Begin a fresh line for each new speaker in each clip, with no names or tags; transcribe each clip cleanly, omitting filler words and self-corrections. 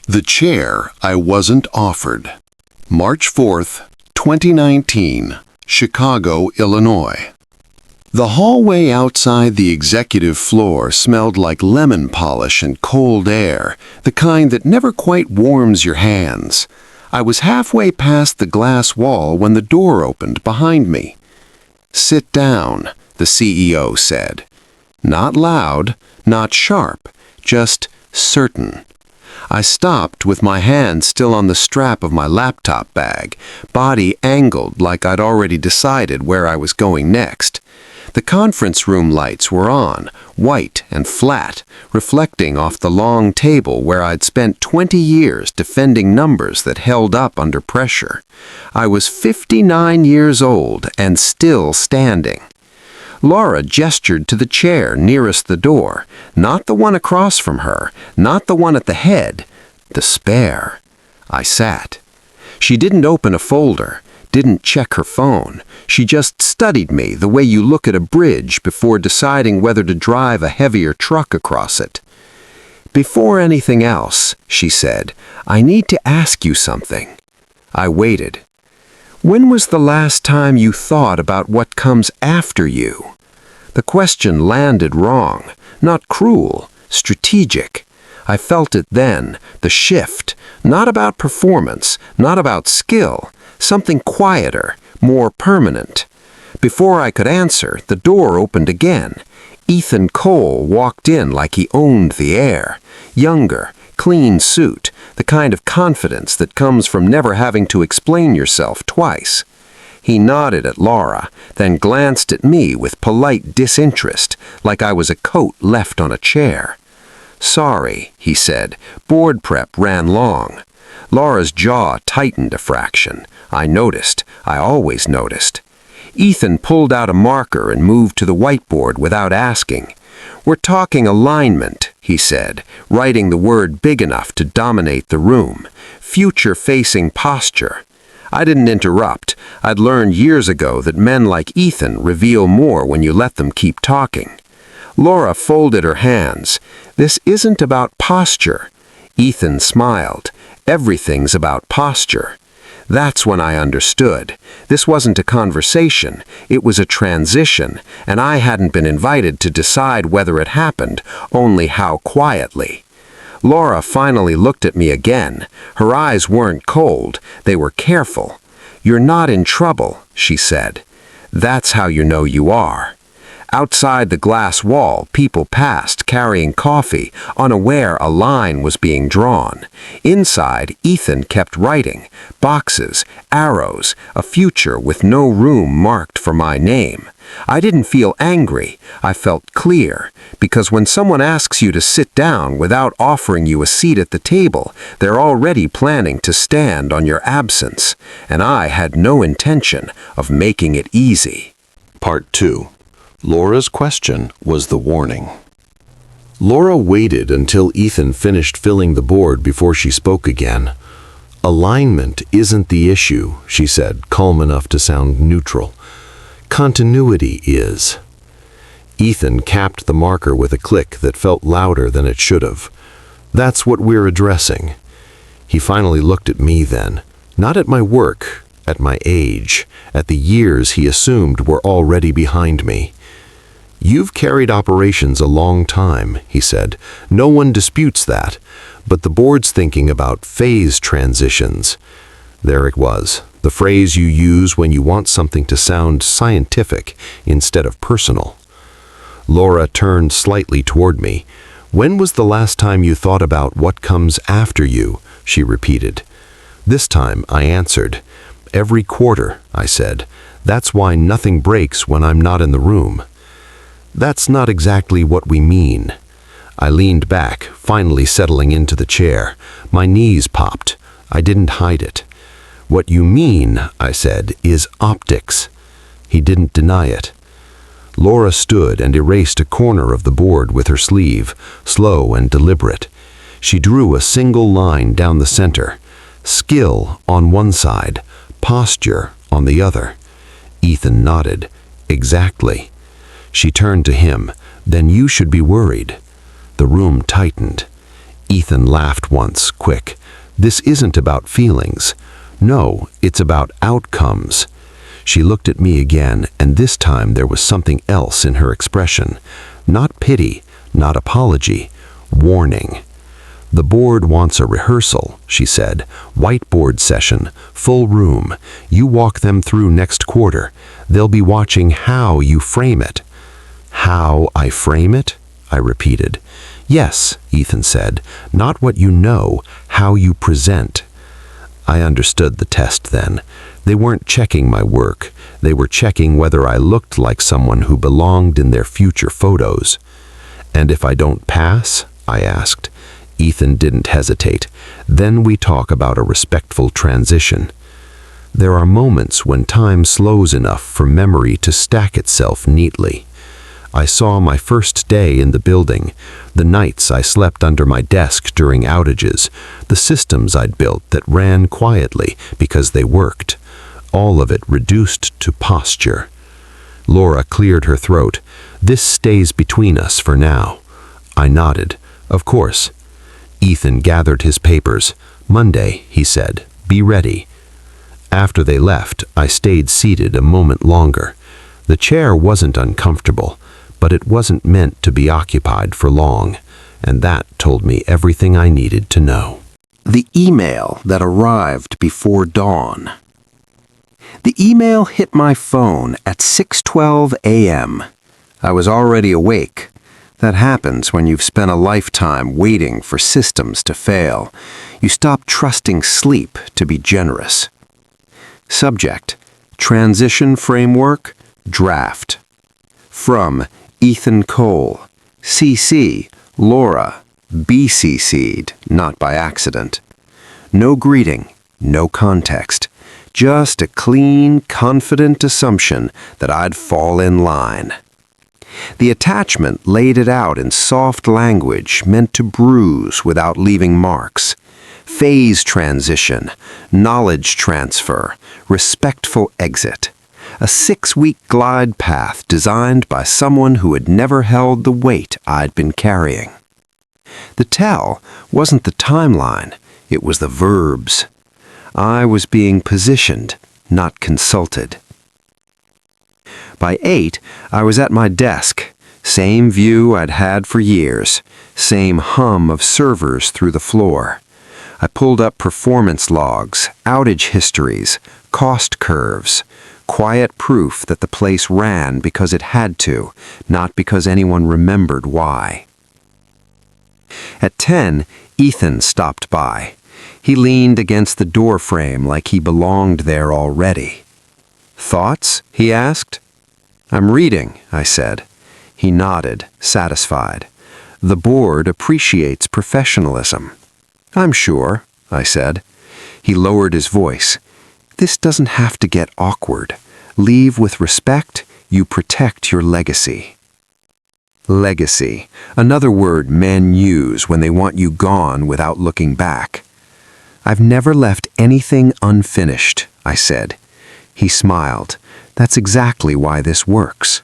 The chair I wasn't offered. March 4th, 2019, Chicago, Illinois. The hallway outside the executive floor smelled like lemon polish and cold air, the kind that never quite warms your hands. I was halfway past the glass wall when the door opened behind me. "Sit down," the CEO said. Not loud, not sharp, just certain. I stopped with my hand still on the strap of my laptop bag, body angled like I'd already decided where I was going next. The conference room lights were on, white and flat, reflecting off the long table where I'd spent 20 years defending numbers that held up under pressure. I was 59 years old and still standing. Laura gestured to the chair nearest the door, not the one across from her, not the one at the head, the spare. I sat. She didn't open a folder, didn't check her phone. She just studied me the way you look at a bridge before deciding whether to drive a heavier truck across it. "Before anything else," she said, "I need to ask you something." I waited. "When was the last time you thought about what comes after you?" The question landed wrong, not cruel, strategic. I felt it then, the shift, not about performance, not about skill, something quieter, more permanent. Before I could answer, the door opened again. Ethan Cole walked in like he owned the air. Younger, clean suit, the kind of confidence that comes from never having to explain yourself twice. He nodded at Laura, then glanced at me with polite disinterest, like I was a coat left on a chair. "Sorry," he said. "Board prep ran long." Laura's jaw tightened a fraction. I noticed. I always noticed. Ethan pulled out a marker and moved to the whiteboard without asking. "We're talking alignment," he said, writing the word big enough to dominate the room. "Future-facing posture." I didn't interrupt. I'd learned years ago that men like Ethan reveal more when you let them keep talking. Laura folded her hands. "This isn't about posture." Ethan smiled. "Everything's about posture." That's when I understood. This wasn't a conversation, it was a transition, and I hadn't been invited to decide whether it happened, only how quietly. Laura finally looked at me again. Her eyes weren't cold, they were careful. "You're not in trouble," she said. "That's how you know you are." Outside the glass wall, people passed carrying coffee, unaware a line was being drawn. Inside, Ethan kept writing. Boxes, arrows, a future with no room marked for my name. I didn't feel angry, I felt clear, because when someone asks you to sit down without offering you a seat at the table, they're already planning to stand on your absence, and I had no intention of making it easy.
Part 2. Laura's question was the warning. Laura waited until Ethan finished filling the board before she spoke again. "Alignment isn't the issue," she said, calm enough to sound neutral. "Continuity is." Ethan capped the marker with a click that felt louder than it should have. "That's what we're addressing." He finally looked at me then, not at my work, at my age, at the years he assumed were already behind me. "You've carried operations a long time," he said. "No one disputes that, but the board's thinking about phase transitions." There it was, the phrase you use when you want something to sound scientific instead of personal. Laura turned slightly toward me. "When was the last time you thought about what comes after you?" she repeated. This time I answered. "Every quarter," I said. "That's why nothing breaks when I'm not in the room." "That's not exactly what we mean." I leaned back, finally settling into the chair. My knees popped. I didn't hide it. "What you mean," I said, "is optics." He didn't deny it. Laura stood and erased a corner of the board with her sleeve, slow and deliberate. She drew a single line down the center. Skill on one side, posture on the other. Ethan nodded. "Exactly." She turned to him. "Then you should be worried." The room tightened. Ethan laughed once, quick. This isn't about feelings. No, it's about outcomes. She looked at me again, and this time there was something else in her expression. Not pity, not apology, warning. The board wants a rehearsal, she said. Whiteboard session, full room. You walk them through next quarter. They'll be watching how you frame it. How I frame it? I repeated. Yes, Ethan said. Not what you know, how you present. I understood the test then. They weren't checking my work. They were checking whether I looked like someone who belonged in their future photos. And if I don't pass? I asked. Ethan didn't hesitate. Then we talk about a respectful transition. There are moments when time slows enough for memory to stack itself neatly. I saw my first day in the building, the nights I slept under my desk during outages, the systems I'd built that ran quietly because they worked. All of it reduced to posture. Laura cleared her throat. This stays between us for now. I nodded. Of course. Ethan gathered his papers. Monday, he said. Be ready. After they left, I stayed seated a moment longer. The chair wasn't uncomfortable, but it wasn't meant to be occupied for long, and that told me everything I needed to know.
The email that arrived before dawn. The email hit my phone at 6:12 a.m. I was already awake. That happens when you've spent a lifetime waiting for systems to fail. You stop trusting sleep to be generous. Subject: Transition Framework, Draft. From Ethan Cole. CC, Laura. BCC'd, not by accident. No greeting, no context. Just a clean, confident assumption that I'd fall in line. The attachment laid it out in soft language meant to bruise without leaving marks. Phase transition, knowledge transfer, respectful exit. A 6-week glide path designed by someone who had never held the weight I'd been carrying. The tell wasn't the timeline, it was the verbs. I was being positioned, not consulted. By 8, I was at my desk. Same view I'd had for years. Same hum of servers through the floor. I pulled up performance logs, outage histories, cost curves. Quiet proof that the place ran because it had to, not because anyone remembered why. At 10, Ethan stopped by. He leaned against the door frame like he belonged there already. Thoughts? He asked. I'm reading, I said. He nodded, satisfied. The board appreciates professionalism. I'm sure, I said. He lowered his voice. This doesn't have to get awkward. Leave with respect, you protect your legacy. Legacy, another word men use when they want you gone without looking back. I've never left anything unfinished, I said. He smiled. That's exactly why this works.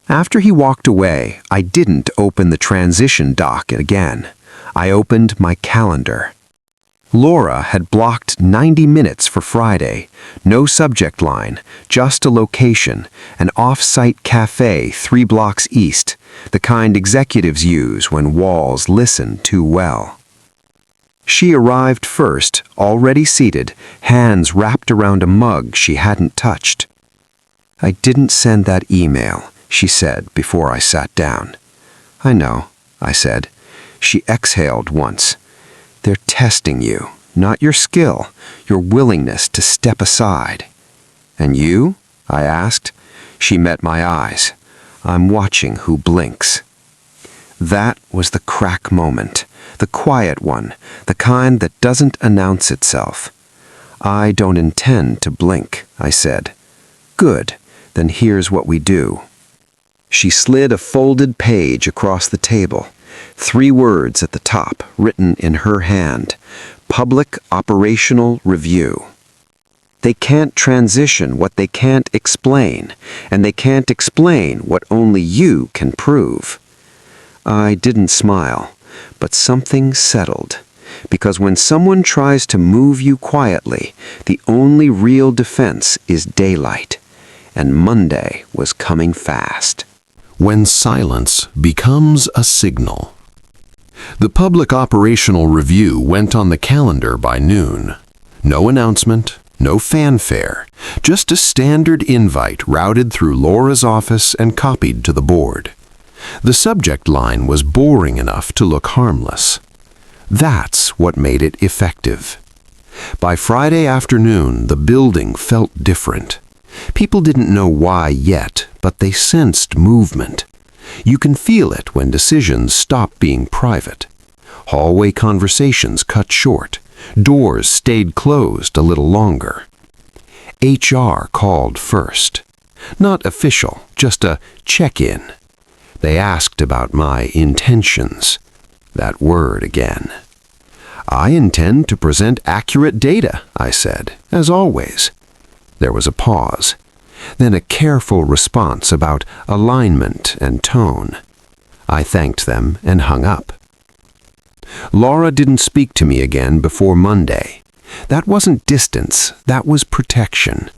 After he walked away, I didn't open the transition doc again. I opened my calendar. Laura had blocked 90 minutes for Friday. No subject line, just a location, an off-site cafe 3 blocks east, the kind executives use when walls listen too well. She arrived first, already seated, hands wrapped around a mug she hadn't touched. I didn't send that email, she said before I sat down. I know, I said. She exhaled once. They're testing you, not your skill, your willingness to step aside. And you? I asked. She met my eyes. I'm watching who blinks. That was the crack moment, the quiet one, the kind that doesn't announce itself. I don't intend to blink, I said. Good, then here's what we do. She slid a folded page across the table. 3 words at the top, written in her hand. Public Operational Review. They can't transition what they can't explain, and they can't explain what only you can prove. I didn't smile.
but something settled. Because when someone tries to move you quietly, the only real defense is daylight. And Monday was coming fast.
When silence becomes a signal. The public operational review went on the calendar by noon. No announcement, no fanfare, just a standard invite routed through Laura's office and copied to the board. The subject line was boring enough to look harmless. That's what made it effective. By Friday afternoon, the building felt different. People didn't know why yet, but they sensed movement. You can feel it when decisions stop being private. Hallway conversations cut short. Doors stayed closed a little longer. HR called first. Not official, just a check-in. They asked about my intentions. That word again. I intend to present accurate data, I said, as always. There was a pause, then a careful response about alignment and tone. I thanked them and hung up. Laura didn't speak to me again before Monday. That wasn't distance, that was protection.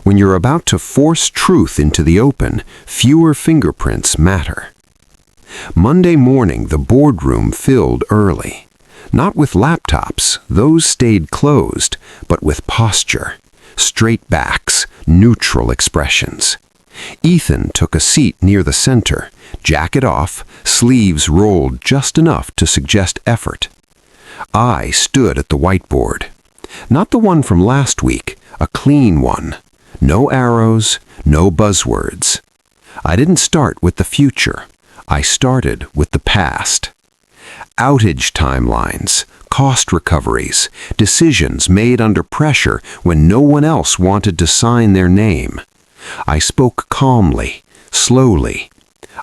When you're about to force truth into the open, fewer fingerprints matter. Monday morning, the boardroom filled early. Not with laptops, those stayed closed, but with posture. Straight backs, neutral expressions. Ethan took a seat near the center, jacket off, sleeves rolled just enough to suggest effort. I stood at the whiteboard. Not the one from last week, a clean one. No arrows, no buzzwords. I didn't start with the future. I started with the past. Outage timelines, cost recoveries, decisions made under pressure when no one else wanted to sign their name. I spoke calmly, slowly.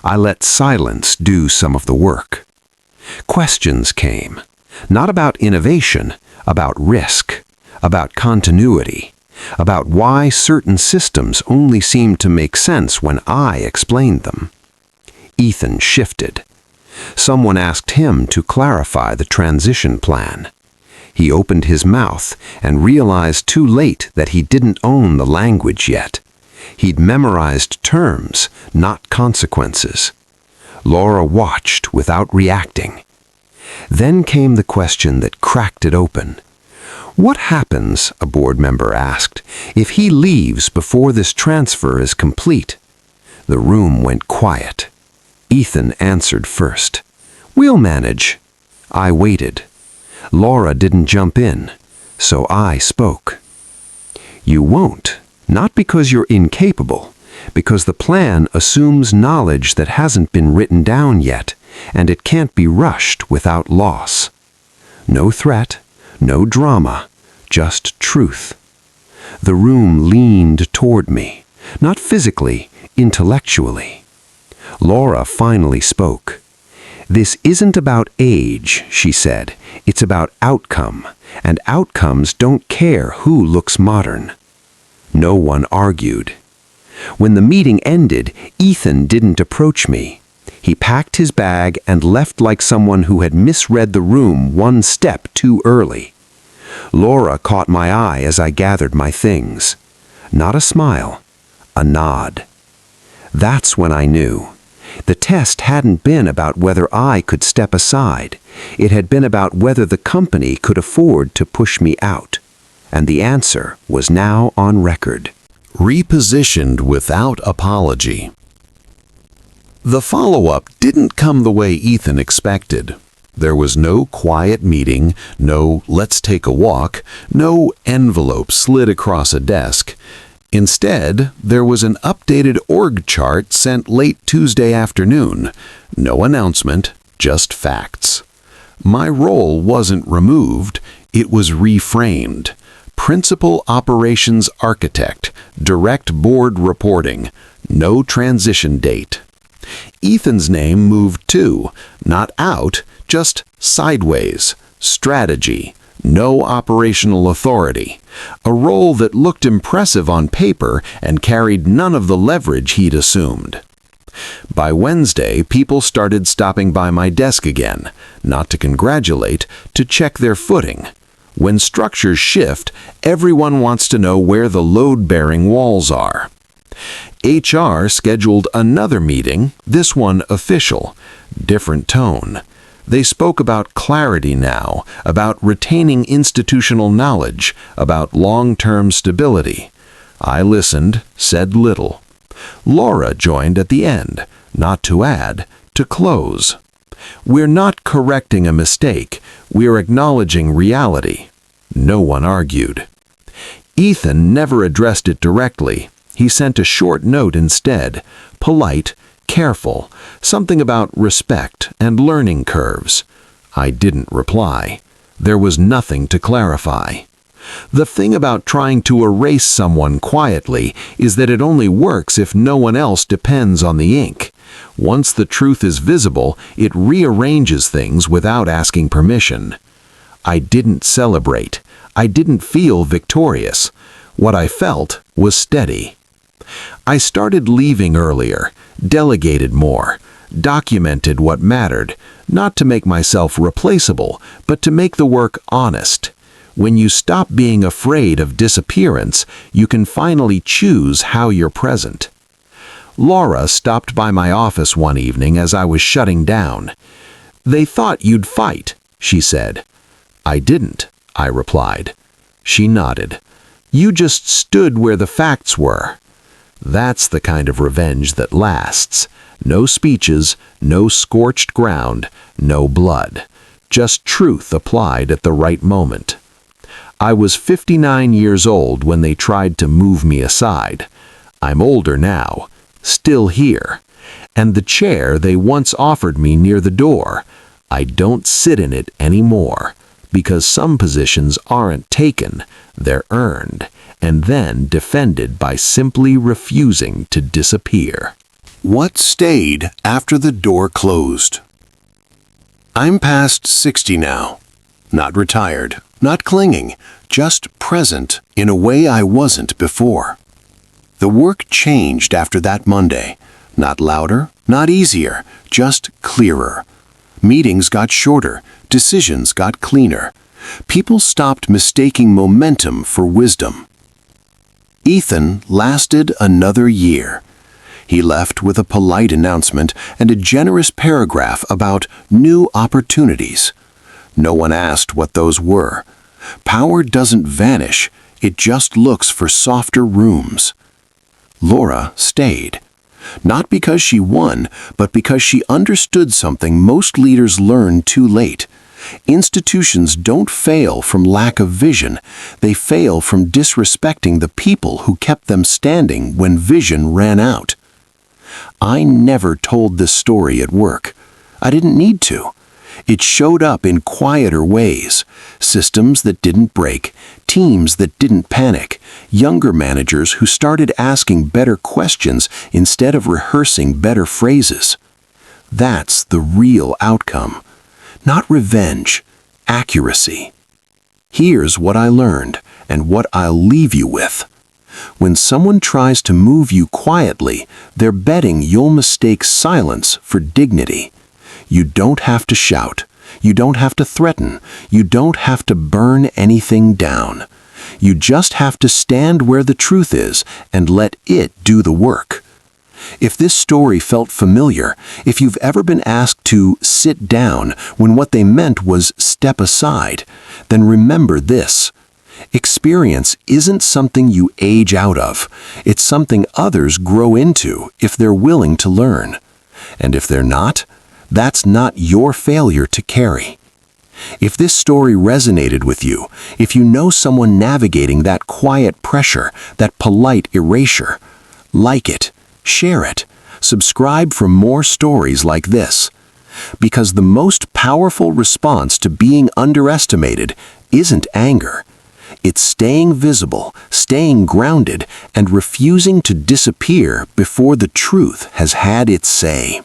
I let silence do some of the work. Questions came, not about innovation, about risk, about continuity, about why certain systems only seemed to make sense when I explained them. Ethan shifted. Someone asked him to clarify the transition plan. He opened his mouth and realized too late that he didn't own the language yet. He'd memorized terms, not consequences. Laura watched without reacting. Then came the question that cracked it open. What happens, a board member asked, if he leaves before this transfer is complete? The room went quiet. Ethan answered first. We'll manage. I waited. Laura didn't jump in, so I spoke. You won't, not because you're incapable, because the plan assumes knowledge that hasn't been written down yet, and it can't be rushed without loss. No threat, no drama, just truth. The room leaned toward me, not physically, intellectually. Laura finally spoke. This isn't about age, she said. It's about outcome, and outcomes don't care who looks modern. No one argued. When the meeting ended, Ethan didn't approach me. He packed his bag and left like someone who had misread the room one step too early. Laura caught my eye as I gathered my things. Not a smile, a nod. That's when I knew. The test hadn't been about whether I could step aside. It had been about whether the company could afford to push me out. And the answer was now on record. Repositioned without apology. The follow-up didn't come the way Ethan expected. There was no quiet meeting, no let's take a walk, no envelope slid across a desk. Instead, there was an updated org chart sent late Tuesday afternoon. No announcement, just facts. My role wasn't removed, it was reframed. Principal Operations Architect, direct board reporting, no transition date. Ethan's name moved too, not out, just sideways, strategy. No operational authority, a role that looked impressive on paper and carried none of the leverage he'd assumed. By Wednesday, people started stopping by my desk again, not to congratulate, to check their footing. When structures shift, everyone wants to know where the load-bearing walls are. HR scheduled another meeting, this one official. Different tone. They spoke about clarity now, about retaining institutional knowledge, about long-term stability. I listened, said little. Laura joined at the end, not to add, to close. We're not correcting a mistake, we're acknowledging reality. No one argued. Ethan never addressed it directly. He sent a short note instead, polite, careful, something about respect and learning curves. I didn't reply. There was nothing to clarify. The thing about trying to erase someone quietly is that it only works if no one else depends on the ink. Once the truth is visible, it rearranges things without asking permission. I didn't celebrate. I didn't feel victorious. What I felt was steady. I started leaving earlier, delegated more, documented what mattered, not to make myself replaceable, but to make the work honest. When you stop being afraid of disappearance, you can finally choose how you're present. Laura stopped by my office one evening as I was shutting down. "They thought you'd fight," she said. "I didn't," I replied. She nodded. "You just stood where the facts were." That's the kind of revenge that lasts. No speeches, no scorched ground, no blood. Just truth applied at the right moment. I was 59 years old when they tried to move me aside. I'm older now, still here. And the chair they once offered me near the door, I don't sit in it anymore, because some positions aren't taken, they're earned, and then defended by simply refusing to disappear.
What stayed after the door closed? I'm past 60 now. Not retired, not clinging, just present in a way I wasn't before. The work changed after that Monday. Not louder, not easier, just clearer. Meetings got shorter, decisions got cleaner. People stopped mistaking momentum for wisdom. Ethan lasted another year. He left with a polite announcement and a generous paragraph about new opportunities. No one asked what those were. Power doesn't vanish, it just looks for softer rooms. Laura stayed. Not because she won, but because she understood something most leaders learn too late. Institutions don't fail from lack of vision. They fail from disrespecting the people who kept them standing when vision ran out. I never told this story at work. I didn't need to. It showed up in quieter ways. Systems that didn't break, teams that didn't panic, younger managers who started asking better questions instead of rehearsing better phrases. That's the real outcome. Not revenge, accuracy. Here's what I learned, and what I'll leave you with. When someone tries to move you quietly, they're betting you'll mistake silence for dignity. You don't have to shout. You don't have to threaten. You don't have to burn anything down. You just have to stand where the truth is and let it do the work. If this story felt familiar, if you've ever been asked to sit down when what they meant was step aside, then remember this. Experience isn't something you age out of. It's something others grow into if they're willing to learn. And if they're not, that's not your failure to carry. If this story resonated with you, if you know someone navigating that quiet pressure, that polite erasure, like it, share it, subscribe for more stories like this. Because the most powerful response to being underestimated isn't anger. It's staying visible, staying grounded, and refusing to disappear before the truth has had its say.